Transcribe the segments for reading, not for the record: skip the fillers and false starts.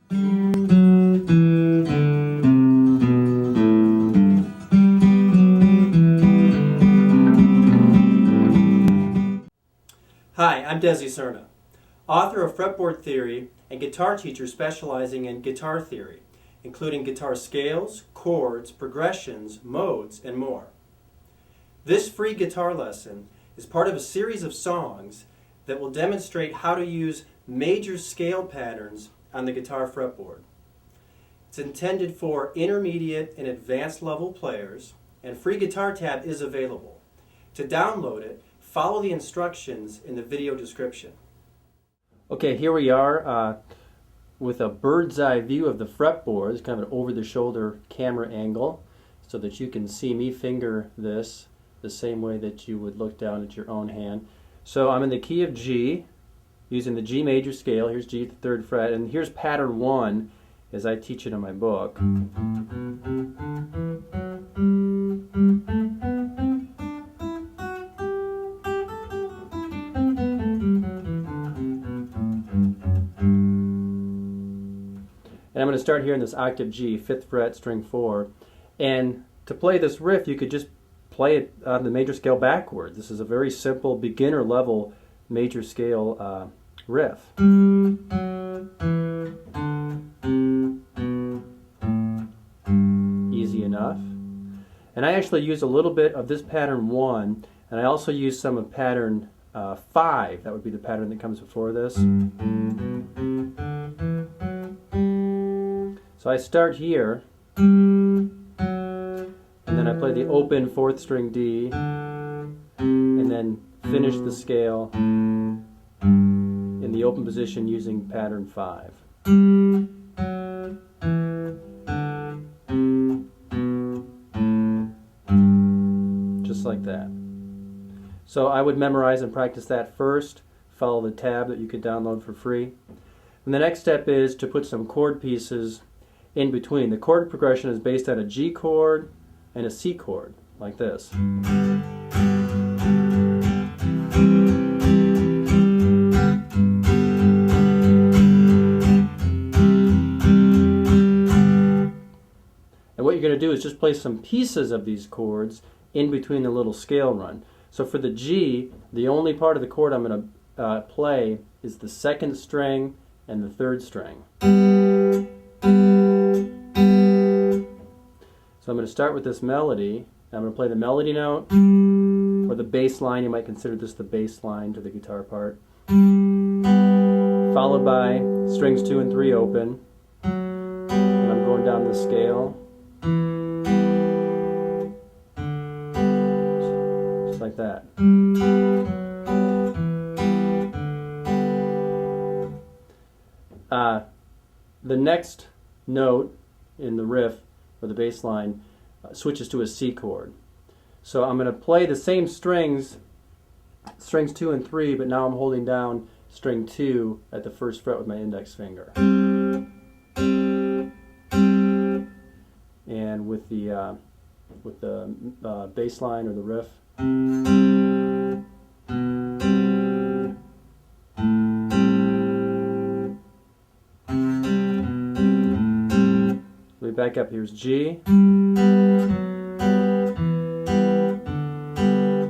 Hi, I'm Desi Cerna, author of Fretboard Theory and guitar teacher specializing in guitar theory, including guitar scales, chords, progressions, modes, and more. This free guitar lesson is part of a series of songs that will demonstrate how to use major scale patterns on the guitar fretboard. It's intended for intermediate and advanced level players, and free guitar tab is available. To download it, follow the instructions in the video description. Okay, here we are with a bird's eye view of the fretboard. It's kind of an over-the-shoulder camera angle so that you can see me finger this the same way that you would look down at your own hand. So I'm in the key of G, using the G major scale. Here's G at the 3rd fret, and here's pattern 1 as I teach it in my book. And I'm going to start here in this octave G, 5th fret, string 4. And to play this riff, you could just play it on the major scale backwards. This is a very simple beginner level major scale riff. Easy enough. And I actually use a little bit of this pattern 1, and I also use some of pattern 5. That would be the pattern that comes before this. So I start here, and then I play the open 4th string D, and then finish the scale in the open position using pattern 5. Just like that. So I would memorize and practice that first, follow the tab that you could download for free. And the next step is to put some chord pieces in between. The chord progression is based on a G chord and a C chord, like this. And what you're going to do is just play some pieces of these chords in between the little scale run. So for the G, the only part of the chord I'm going to play is the 2nd string and the 3rd string. So I'm going to start with this melody. I'm going to play the melody note, or the bass line. You might consider this the bass line to the guitar part. Followed by strings 2 and 3 open. And I'm going down the scale. Just like that. The next note in the riff, or the bass line, switches to a C chord. So I'm going to play the same strings 2 and 3, but now I'm holding down string 2 at the 1st fret with my index finger. And with the bass line or the riff, we back up. Here's G, then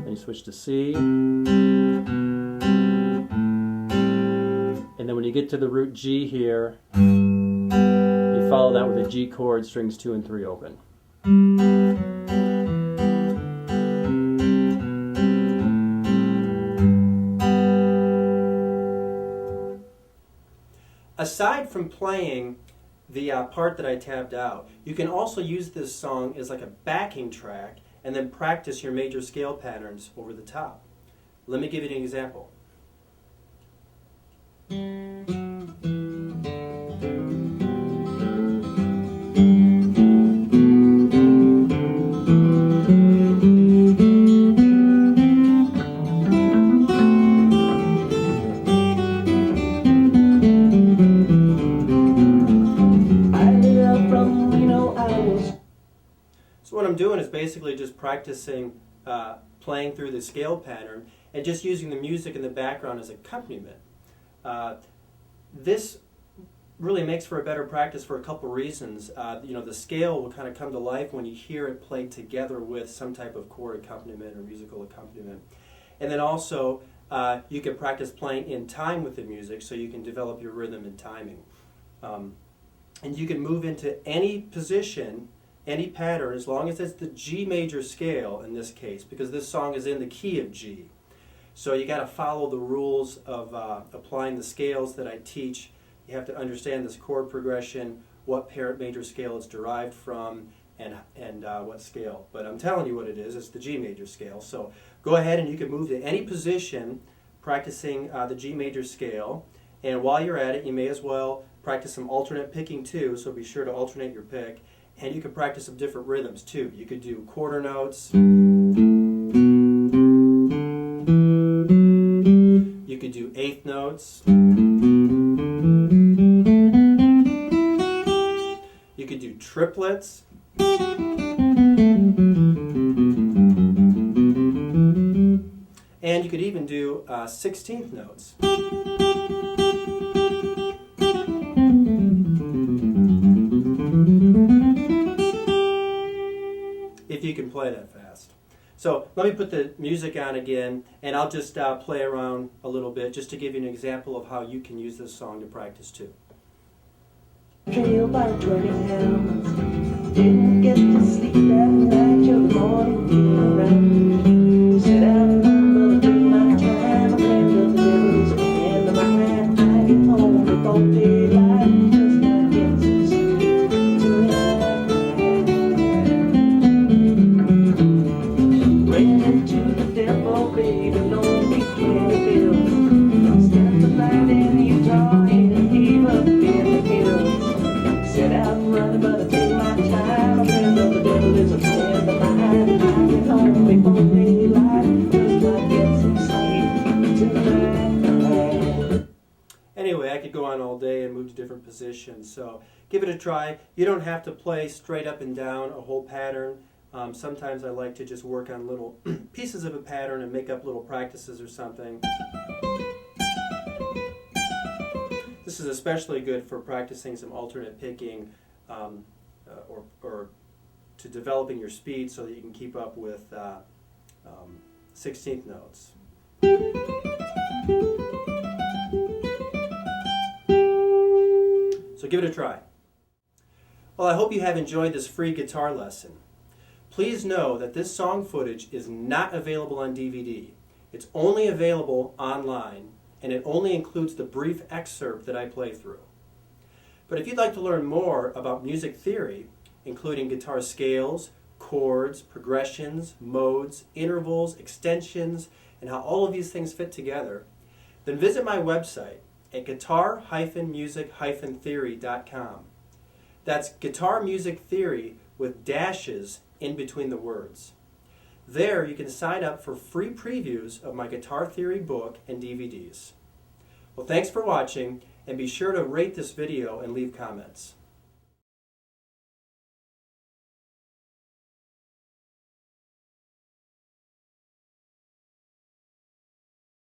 you switch to C, and then when you get to the root G here, you follow that with a G chord, strings 2 and 3 open. Aside from playing the part that I tabbed out, you can also use this song as like a backing track and then practice your major scale patterns over the top. Let me give you an example. So what I'm doing is basically just practicing playing through the scale pattern and just using the music in the background as accompaniment. This really makes for a better practice for a couple reasons. The scale will kind of come to life when you hear it played together with some type of chord accompaniment or musical accompaniment. And then also, you can practice playing in time with the music so you can develop your rhythm and timing. And you can move into any position, any pattern, as long as it's the G major scale in this case, because this song is in the key of G. So you got to follow the rules of applying the scales that I teach. You have to understand this chord progression, what major scale it's derived from, and what scale. But I'm telling you what it is. It's the G major scale. So go ahead and you can move to any position practicing the G major scale. And while you're at it, you may as well practice some alternate picking too, so be sure to alternate your pick. And you can practice some different rhythms too. You could do quarter notes. You could do eighth notes. You could do triplets. And you could even do 16th notes. If you can play that fast. So let me put the music on again, and I'll just play around a little bit just to give you an example of how you can use this song to practice too. Trail by turning helmets, didn't get to sleep that night till the morning came around. Sit down and remember to take my time, I dreamt of the devil's end of my hand. I get home before daylight, just not get to sleep tonight. Ran into the devil, baby, lonely candy pills. Spent the night in Utah and gave up in the hills. Set out running, but I take my time. I dreamt of the devil is a friend of mine. I get home before daylight, just might get some sleep tonight. Anyway, I could go on all day and move to different positions, so give it a try. You don't have to play straight up and down a whole pattern. Sometimes I like to just work on little pieces of a pattern and make up little practices or something. This is especially good for practicing some alternate picking or to developing your speed so that you can keep up with 16th notes. So give it a try. Well, I hope you have enjoyed this free guitar lesson. Please know that this song footage is not available on DVD. It's only available online, and it only includes the brief excerpt that I play through. But if you'd like to learn more about music theory, including guitar scales, chords, progressions, modes, intervals, extensions, and how all of these things fit together, then visit my website at guitar-music-theory.com. That's guitar music theory with dashes in between the words. There you can sign up for free previews of my guitar theory book and DVDs. Well, thanks for watching, and be sure to rate this video and leave comments.